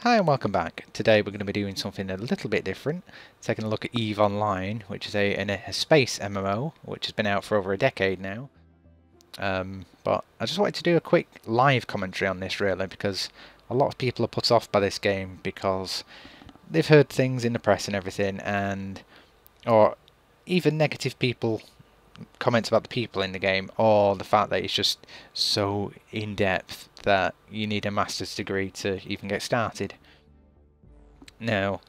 Hi and welcome back. Today we're going to be doing something a little bit different, taking a look at EVE Online, which is a space MMO, which has been out for over a decade now. But I just wanted to do a quick live commentary on this really, because a lot of people are put off by this game because they've heard things in the press and everything, or even negative comments about the people in the game, or the fact that it's just so in-depth that you need a master's degree to even get started. Now,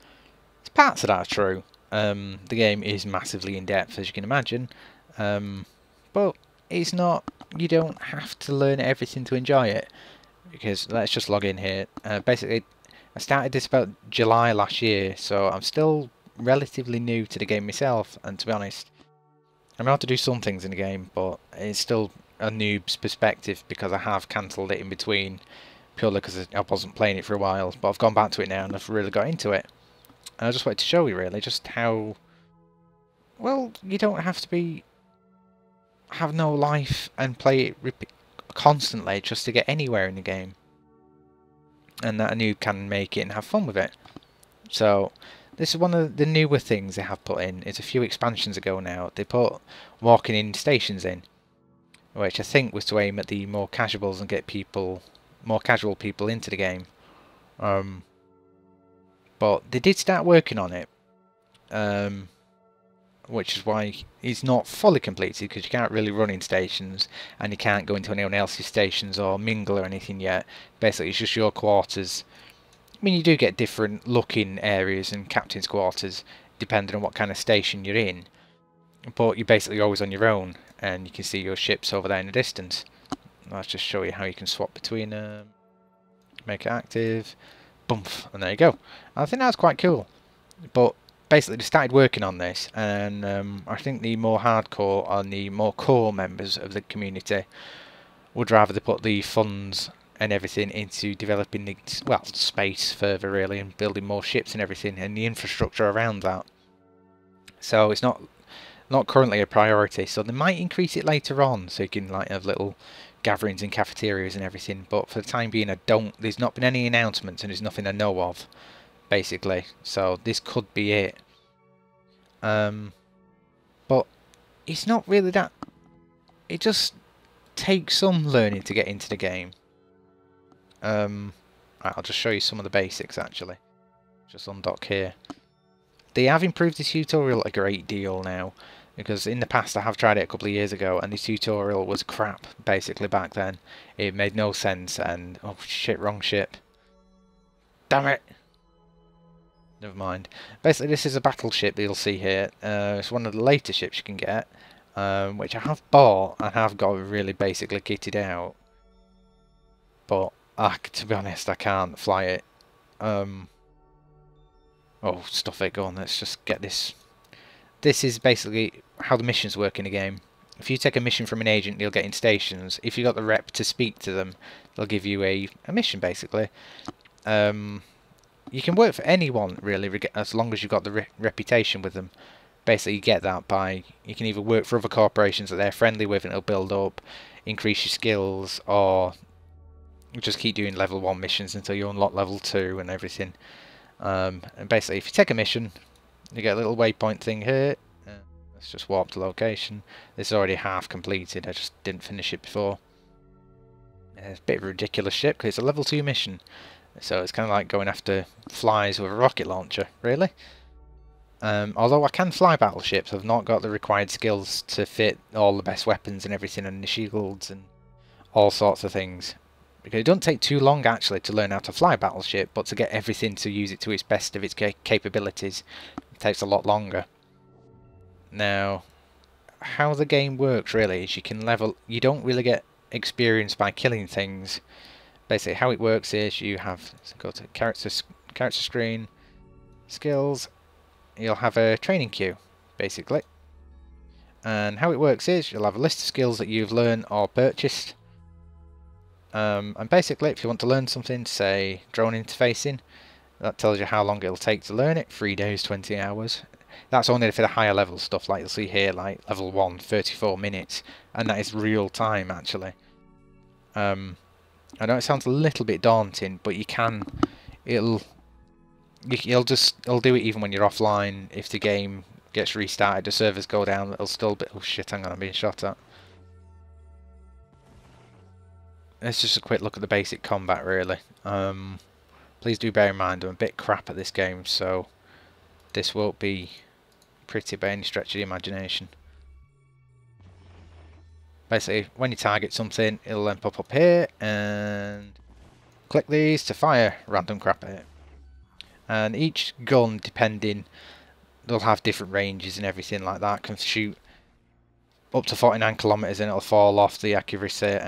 parts of that are true. The game is massively in-depth, as you can imagine, but it's not. You don't have to learn everything to enjoy it, because let's just log in here. Basically, I started this about July last year, so I'm still relatively new to the game myself, and to be honest, I know how to do some things in the game, but it's still a noob's perspective because I have cancelled it in between purely because I wasn't playing it for a while, but I've gone back to it now and I've really got into it. And I just wanted to show you really just how, well, you don't have to have no life and play it constantly just to get anywhere in the game. And that a noob can make it and have fun with it. So this is one of the newer things they have put in. It's a few expansions ago now. They put walking in stations in, which I think was to aim at the more casuals and get more casual people into the game. But they did start working on it, which is why it's not fully completed, because you can't really run in stations and you can't go into anyone else's stations or mingle or anything yet. Basically, it's just your quarters. I mean, you do get different looking areas and captain's quarters depending on what kind of station you're in, but you're basically always on your own, and you can see your ships over there in the distance. Let's just show you how you can swap between make it active, bump, and there you go. I think that's quite cool. But basically they started working on this, and I think the more hardcore and the more core members of the community would rather they put the funds and everything into developing the, well, space further really, and building more ships and everything, and the infrastructure around that. So it's not currently a priority, so they might increase it later on, so you can like have little gatherings in cafeterias and everything, but for the time being there's not been any announcements and there's nothing I know of, basically, so this could be it. But it's not really that, it just takes some learning to get into the game. I'll just show you some of the basics actually. Just undock here. They have improved the tutorial a great deal now, because in the past I have tried it a couple of years ago and the tutorial was crap basically back then. It made no sense, and oh shit, wrong ship. Damn it! Never mind. Basically this is a battleship that you'll see here. It's one of the later ships you can get, which I have bought and have got really basically kitted out. But to be honest, I can't fly it. Oh, stuff it, go on, let's just get this. This is basically how the missions work in the game. If you take a mission from an agent, you'll get in stations. If you got the rep to speak to them, they'll give you a mission basically. You can work for anyone really, as long as you've got the reputation with them. Basically you get that by, you can either work for other corporations that they're friendly with and it'll build up, increase your skills, or just keep doing level 1 missions until you unlock level 2 and everything. And basically if you take a mission, you get a little waypoint thing here. Let's just warp to location. This is already half completed, I just didn't finish it before. It's a bit of a ridiculous ship because it's a level 2 mission, so it's kind of like going after flies with a rocket launcher, really. Although I can fly battleships, I've not got the required skills to fit all the best weapons and everything, and the shields and all sorts of things. Because it doesn't take too long actually to learn how to fly a battleship, but to get everything to use it to its best of its capabilities, it takes a lot longer. Now, how the game works really is you don't really get experience by killing things. Basically how it works is you have, go to character screen, skills, you'll have a training queue basically. And how it works is you'll have a list of skills that you've learned or purchased. And basically if you want to learn something, say drone interfacing, that tells you how long it'll take to learn it, 3 days, 20 hours. That's only for the higher level stuff, like you'll see here, like level 1, 34 minutes, and that is real time actually. I know it sounds a little bit daunting, but you can, it'll it'll do it even when you're offline. If the game gets restarted, the servers go down, it'll still be... Oh shit, hang on, I'm being shot at. Let's just a quick look at the basic combat, really. Please do bear in mind I'm a bit crap at this game, so this won't be pretty by any stretch of the imagination. Basically, when you target something, it'll then pop up here, and click these to fire random crap at it. And each gun, depending, they'll have different ranges and everything like that. Can shoot up to 49 kilometers and it'll fall off the accuracy.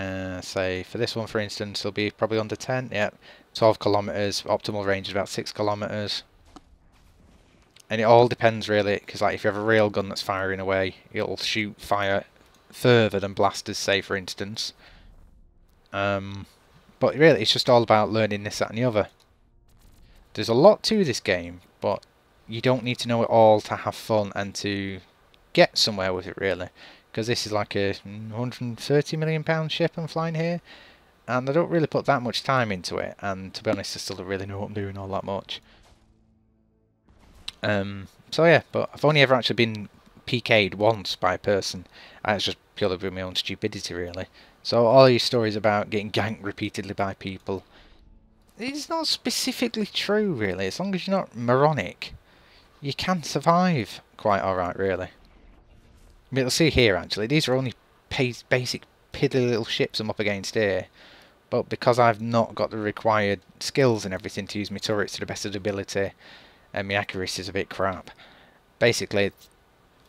Say for this one, for instance, it'll be probably under 10. Yeah, 12 kilometers. Optimal range is about 6 kilometers. And it all depends really, because like if you have a real gun that's firing away, it'll shoot fire further than blasters, say for instance. But really, it's just all about learning this, that, and the other. There's a lot to this game, but you don't need to know it all to have fun and to get somewhere with it, really. Because this is like a £130 million ship I'm flying here, and I don't really put that much time into it, and to be honest, I still don't really know what I'm doing all that much. So yeah, but I've only ever actually been PK'd once by a person, and it's just purely with my own stupidity, really. So all these stories about getting ganked repeatedly by people, it's not specifically true, really. As long as you're not moronic, you can survive quite alright, really. I mean, you'll see here, actually, these are only basic piddly little ships I'm up against here. But because I've not got the required skills and everything to use my turrets to the best of the ability, and my accuracy is a bit crap, basically,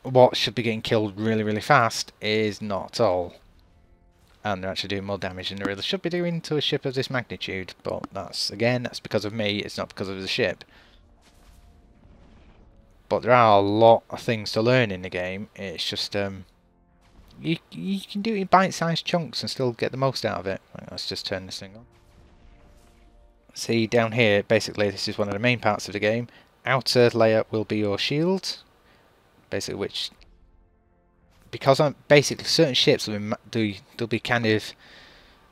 what should be getting killed really, really fast is not at all. And they're actually doing more damage than they really should be doing to a ship of this magnitude. But that's, again, that's because of me, it's not because of the ship. But there are a lot of things to learn in the game. It's just, you can do it in bite-sized chunks and still get the most out of it. Right, let's just turn this thing on. See, down here, basically, this is one of the main parts of the game. Outer layer will be your shield. Basically, which... Because I'm basically certain ships they'll be kind of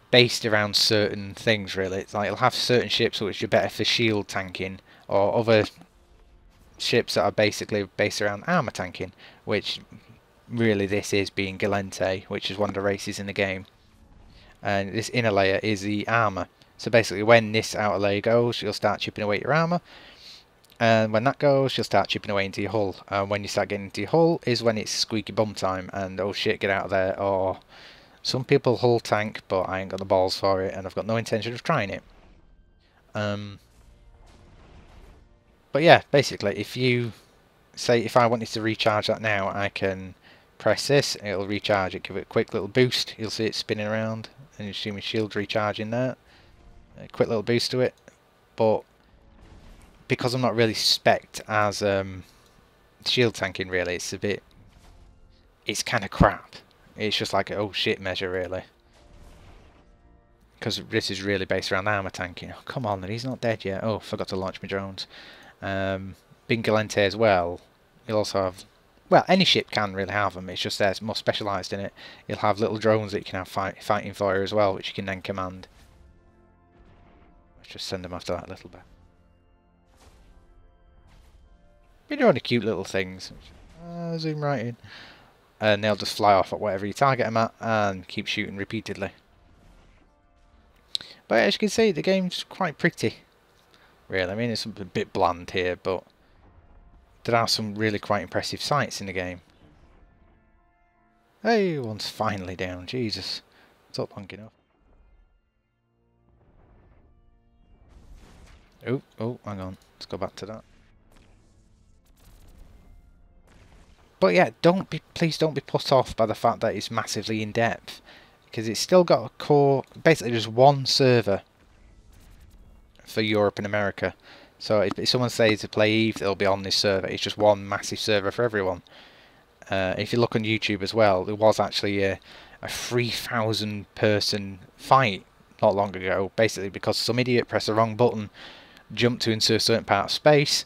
based around certain things, really. It's like you'll have certain ships which are better for shield tanking, or other ships that are basically based around armor tanking, which really this is being Galente, which is one of the races in the game. And this inner layer is the armor. So basically, when this outer layer goes, you'll start chipping away at your armor. And when that goes, you'll start chipping away into your hull. And when you start getting into your hull is when it's squeaky bum time and oh shit, get out of there. Or some people hull tank, but I ain't got the balls for it and I've got no intention of trying it. But yeah, basically, if you say if I wanted to recharge that now, I can press this, it'll recharge it, give it a quick little boost. You'll see it spinning around and you see my shield recharging there. A quick little boost to it. But because I'm not really spec'd as shield tanking, really, it's kind of crap. It's just like an oh shit measure, really. Because this is really based around armor tanking. Oh, come on, he's not dead yet. Oh, forgot to launch my drones. Being Galente as well, you'll also have... Well, any ship can really have them, it's just they're more specialised in it. You'll have little drones that you can have fighting for you as well, which you can then command. Let's just send them after that a little bit. They're only cute little things. Zoom right in. And they'll just fly off at whatever you target them at and keep shooting repeatedly. But as you can see, the game's quite pretty. Really, I mean, it's a bit bland here, but there are some really quite impressive sights in the game. Hey, one's finally down. Jesus. It's up long enough. Oh, hang on. Let's go back to that. But yeah, please don't be put off by the fact that it's massively in depth, because it's still got a core, basically just one server for Europe and America. So if someone says to play Eve, they'll be on this server. It's just one massive server for everyone. If you look on YouTube as well, there was actually a 3,000 person fight not long ago, basically because some idiot pressed the wrong button, jumped to insert a certain part of space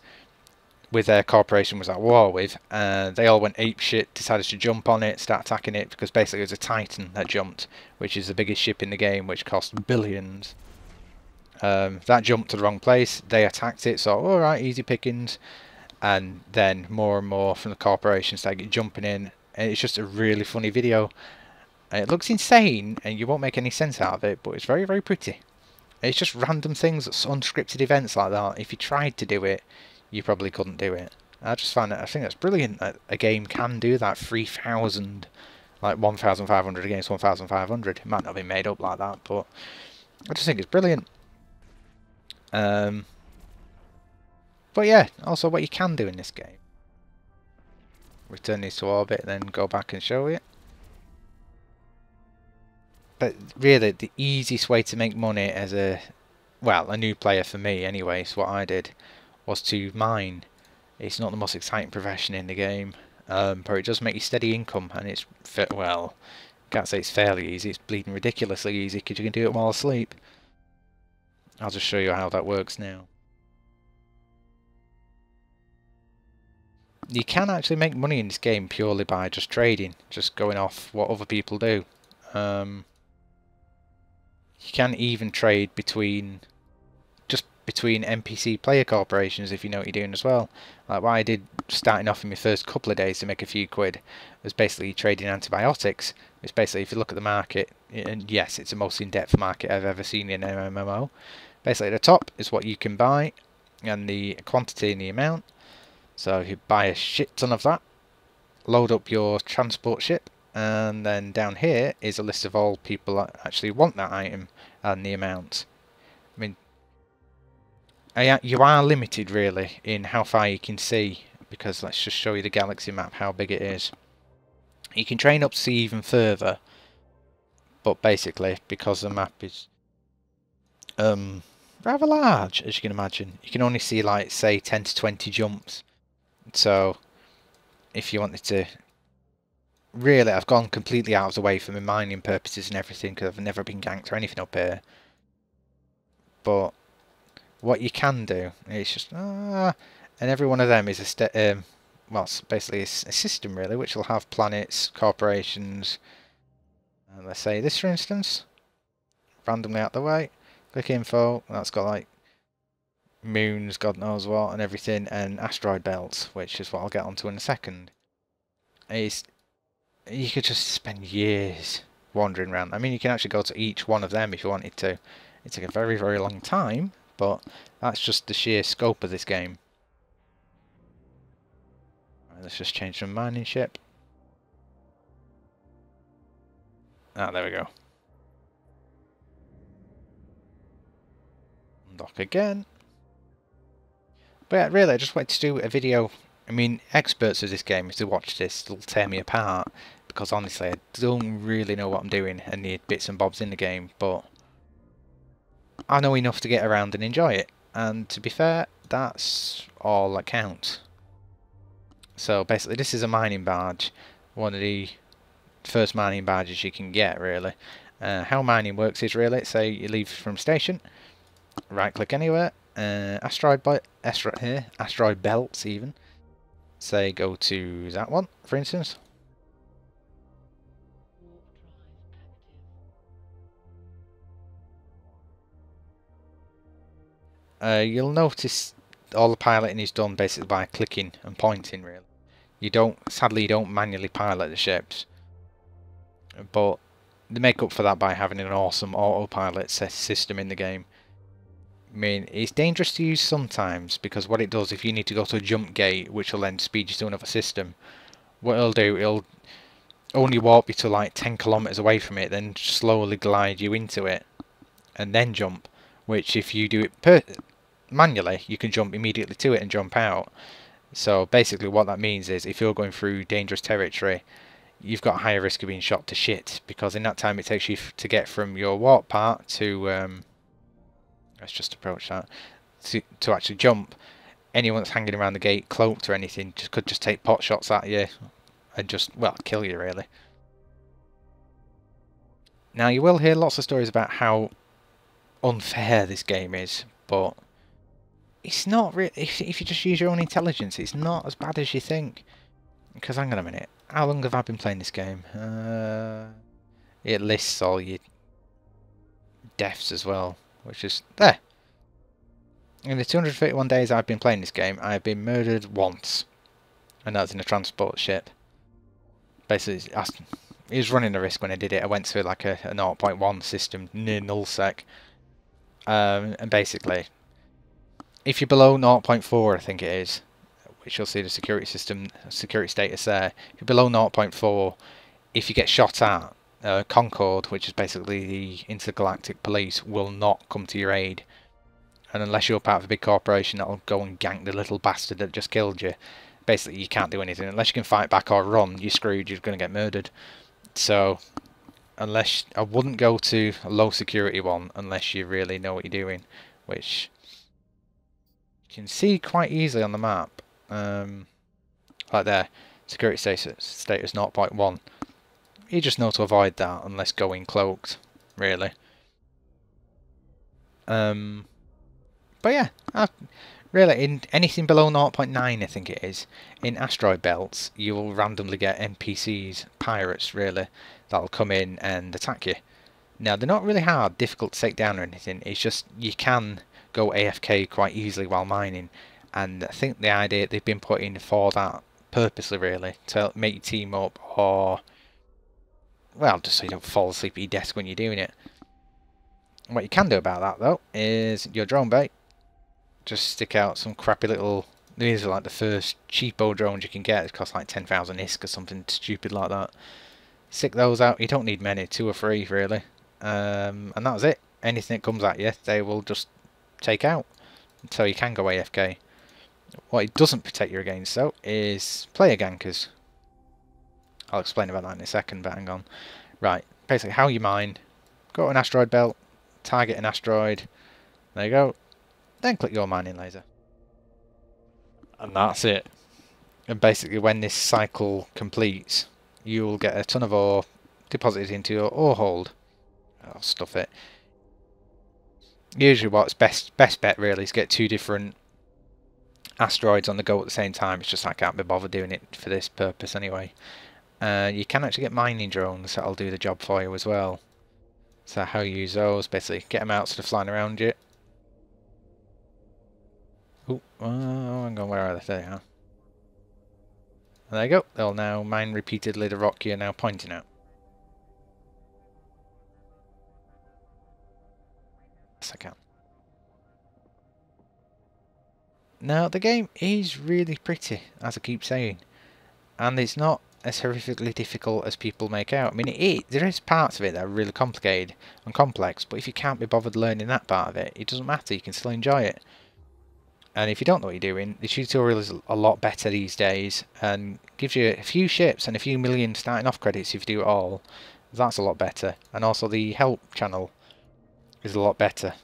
with their corporation was at war with, and they all went ape shit, decided to jump on it, start attacking it, because basically it was a Titan that jumped, which is the biggest ship in the game, which cost billions. That jumped to the wrong place, they attacked it, so alright, easy pickings. And then more and more from the corporations start jumping in, and it's just a really funny video. It looks insane and you won't make any sense out of it, but it's very, very pretty. It's just random things, unscripted events like that. If you tried to do it, you probably couldn't do it. I just find it, I think that's brilliant that a game can do that. 3,000, like 1,500 against 1,500. It might not be made up like that, but I just think it's brilliant. But yeah, also what you can do in this game. Return these to orbit, then go back and show it. But really, the easiest way to make money as a new player for me anyway, so what I did, was to mine. It's not the most exciting profession in the game, but it does make you steady income, and it's, well, can't say it's fairly easy, it's bleeding ridiculously easy because you can do it while asleep. I'll just show you how that works now. You can actually make money in this game purely by just trading, just going off what other people do. You can even trade between NPC player corporations if you know what you're doing as well. Like what I did starting off in my first couple of days to make a few quid was basically trading antibiotics. It's basically, if you look at the market, and yes, it's the most in-depth market I've ever seen in an MMO. Basically at the top is what you can buy and the quantity and the amount. So you buy a shit ton of that, load up your transport ship, and then down here is a list of all people that actually want that item and the amount. I mean, you are limited really in how far you can see, because let's just show you the galaxy map, how big it is. You can train up to see even further, but basically because the map is rather large, as you can imagine, you can only see like say 10 to 20 jumps. So if you wanted to, really, I've gone completely out of the way for my mining purposes and everything because I've never been ganked or anything up here. But what you can do is just, and every one of them is a well, it's basically a system really, which will have planets, corporations, and let's say this for instance, randomly out the way, click info, that's got like moons, God knows what, and everything, and asteroid belts, which is what I'll get onto in a second. You could just spend years wandering around. I mean, you can actually go to each one of them if you wanted to. It took a very, very long time, but that's just the sheer scope of this game. Right, let's just change from mining ship. Ah, there we go. Dock again. But yeah, really, I just wanted to do a video. I mean, experts of this game, if they watch this, they'll tear me apart, because honestly, I don't really know what I'm doing and need bits and bobs in the game, but I know enough to get around and enjoy it, and to be fair, that's all that counts. So basically, this is a mining barge, one of the first mining barges you can get, really. How mining works is really, say you leave from station, right click anywhere, asteroid belts even. Say go to that one, for instance. You'll notice all the piloting is done basically by clicking and pointing, really. Sadly you don't manually pilot the ships, but they make up for that by having an awesome autopilot system in the game. I mean, it's dangerous to use sometimes, because what it does, if you need to go to a jump gate, which will then speed you to another system, what it'll do, it'll only warp you to like 10 kilometers away from it, then slowly glide you into it, and then jump, which if you do it manually, you can jump immediately to it and jump out. So basically what that means is, if you're going through dangerous territory, you've got a higher risk of being shot to shit, because in that time it takes you to get from your warp part to let's just approach that, to actually jump. Anyone that's hanging around the gate cloaked or anything could just take pot shots at you and just, well, kill you really. Now you will hear lots of stories about how unfair this game is, but it's not really. If you just use your own intelligence, it's not as bad as you think. Because hang on a minute, how long have I been playing this game? It lists all your deaths as well. which is there. In the 231 days I've been playing this game, I've been murdered once. And that's in a transport ship. Basically, he was running a risk when I did it. I went to like a 0.1 system near nullsec. And basically, if you're below 0.4, I think it is, which you'll see the security status there. If you're below 0.4, if you get shot at, Concord, which is basically the intergalactic police, will not come to your aid. And unless you're part of a big corporation that'll go and gank the little bastard that just killed you, basically you can't do anything. Unless you can fight back or run, you're screwed, you're going to get murdered. So, I wouldn't go to a low security one unless you really know what you're doing, which you can see quite easily on the map. Like there, security status 0.1. You just know to avoid that unless going cloaked, really. But yeah, really, in anything below 0.9, I think it is, in asteroid belts, you will randomly get NPCs, pirates really, that'll come in and attack you. Now, they're not really hard, difficult to take down or anything, it's just you can go AFK quite easily while mining, and I think the idea they've been put in for that purposely really, to make you team up, or, well, just so you don't fall asleep at your desk when you're doing it. What you can do about that though, is your drone bait. Just stick out some crappy little... These are like the first cheapo drones you can get. It costs like 10,000 ISK or something stupid like that. Stick those out. You don't need many, 2 or 3 really. And that's it. Anything that comes at you, they will just take out. So you can go AFK. What it doesn't protect you against though is player gankers. I'll explain about that in a second, but hang on. Right, basically how you mine. Go to an asteroid belt, target an asteroid. There you go. Then click your mining laser. And that's it. And basically when this cycle completes, you'll get a ton of ore deposited into your ore hold. I'll stuff it. Usually what's best bet really is get 2 different asteroids on the go at the same time. It's just I can't be bothered doing it for this purpose anyway. You can actually get mining drones that'll do the job for you as well. So how you use those, basically get them out so they're flying around you. Oh, hang on, where are they? There they are. And there you go. They'll now mine repeatedly the rock you're now pointing at. Yes, I can. Now, the game is really pretty, as I keep saying. And it's not as horrifically difficult as people make out. I mean, there is parts of it that are really complicated and complex, but if you can't be bothered learning that part of it, it doesn't matter, you can still enjoy it. And if you don't know what you're doing, the tutorial is a lot better these days and gives you a few ships and a few million starting off credits if you do it all. That's a lot better. And also the help channel is a lot better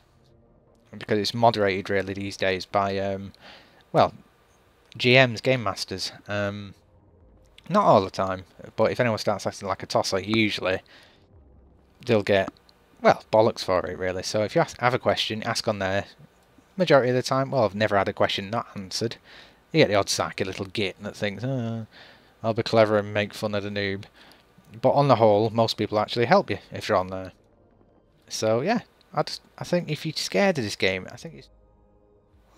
because it's moderated really these days by, well, GMs, Game Masters. Not all the time, but if anyone starts acting like a tosser, usually they'll get, well, bollocks for it really. So if you have a question, ask on there. Majority of the time, well, I've never had a question not answered. You get the odd sacky little git that thinks, oh, I'll be clever and make fun of the noob. But on the whole, most people actually help you if you're on there. So yeah, I think if you're scared of this game, I think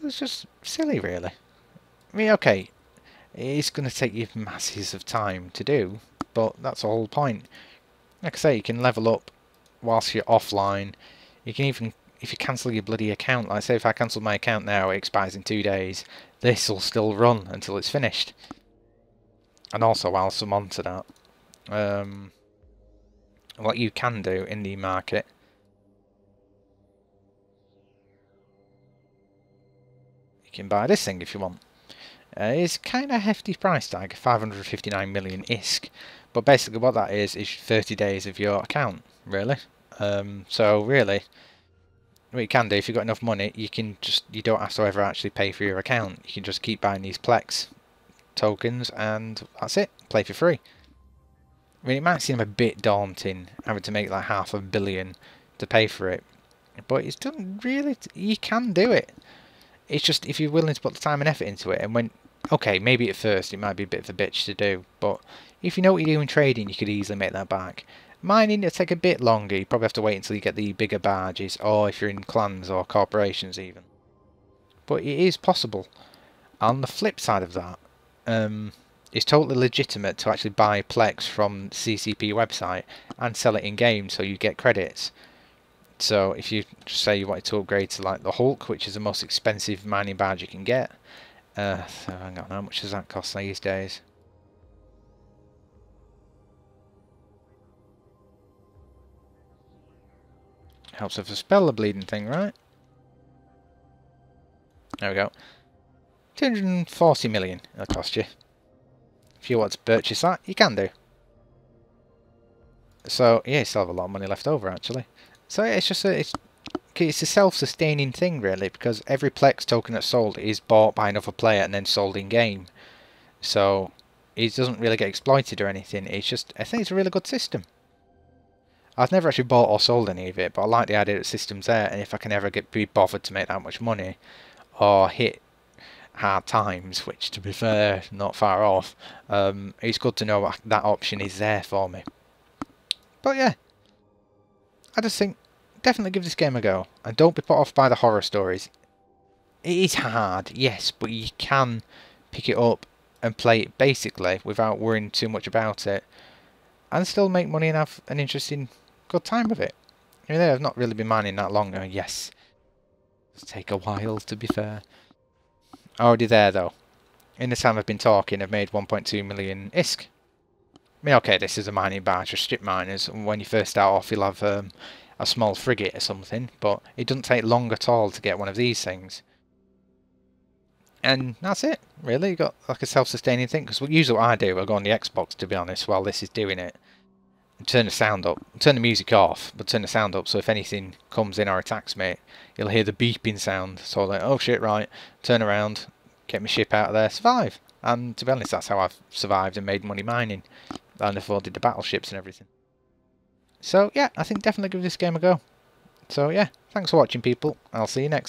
it's just silly really. I mean, okay, it's going to take you masses of time to do, but that's the whole point. Like I say, you can level up whilst you're offline. You can even, if you cancel your bloody account, like say if I cancel my account now, it expires in 2 days, this will still run until it's finished. And also whilst I'm on to that, what you can do in the market, you can buy this thing if you want. It's kind of a hefty price tag, 559 million ISK, but basically what that is 30 days of your account, really. So really, what you can do, if you've got enough money, you don't have to ever actually pay for your account. You can just keep buying these Plex tokens and that's it, play for free. I mean, it might seem a bit daunting having to make like $500 million to pay for it, but it's done really, you can do it. It's just if you're willing to put the time and effort into it, and when, okay, maybe at first it might be a bit of a bitch to do, but if you know what you're doing trading, you could easily make that back. Mining, it'll take a bit longer. You probably have to wait until you get the bigger barges, or if you're in clans or corporations even. But it is possible. On the flip side of that, it's totally legitimate to actually buy Plex from CCP website and sell it in game so you get credits. So if you say you wanted to upgrade to like the Hulk, which is the most expensive mining barge you can get, so hang on, how much does that cost these days? Helps with the spell the bleeding thing, right? There we go. 240 million it'll cost you. If you want to purchase that, you can do. So yeah, you still have a lot of money left over actually. So yeah, it's just it's a self-sustaining thing really, because every Plex token that's sold is bought by another player and then sold in game. So it doesn't really get exploited or anything. It's just, I think it's a really good system. I've never actually bought or sold any of it, but I like the idea that the system's there, and if I can ever be bothered to make that much money or hit hard times, which to be fair, not far off, it's good to know that option is there for me. But yeah, I just think definitely give this game a go, and don't be put off by the horror stories. It is hard, yes, but you can pick it up and play it basically without worrying too much about it, and still make money and have an interesting, good time with it. I mean, I've not really been mining that long, yes. It'll take a while, to be fair. Already there, though. In the time I've been talking, I've made 1.2 million ISK. I mean, okay, this is a mining barge for strip miners, and when you first start off, you'll have a small frigate or something, but it doesn't take long at all to get one of these things. And that's it, really. You've got like a self-sustaining thing, because usually what I do, I'll go on the Xbox, to be honest, while this is doing it, and turn the sound up, turn the music off, but turn the sound up, so if anything comes in or attacks me, you'll hear the beeping sound, so like, oh shit, right, turn around, get my ship out of there, survive. And to be honest, that's how I've survived and made money mining, and afforded the battleships and everything. So yeah, I think definitely give this game a go. So yeah, thanks for watching people, I'll see you next time.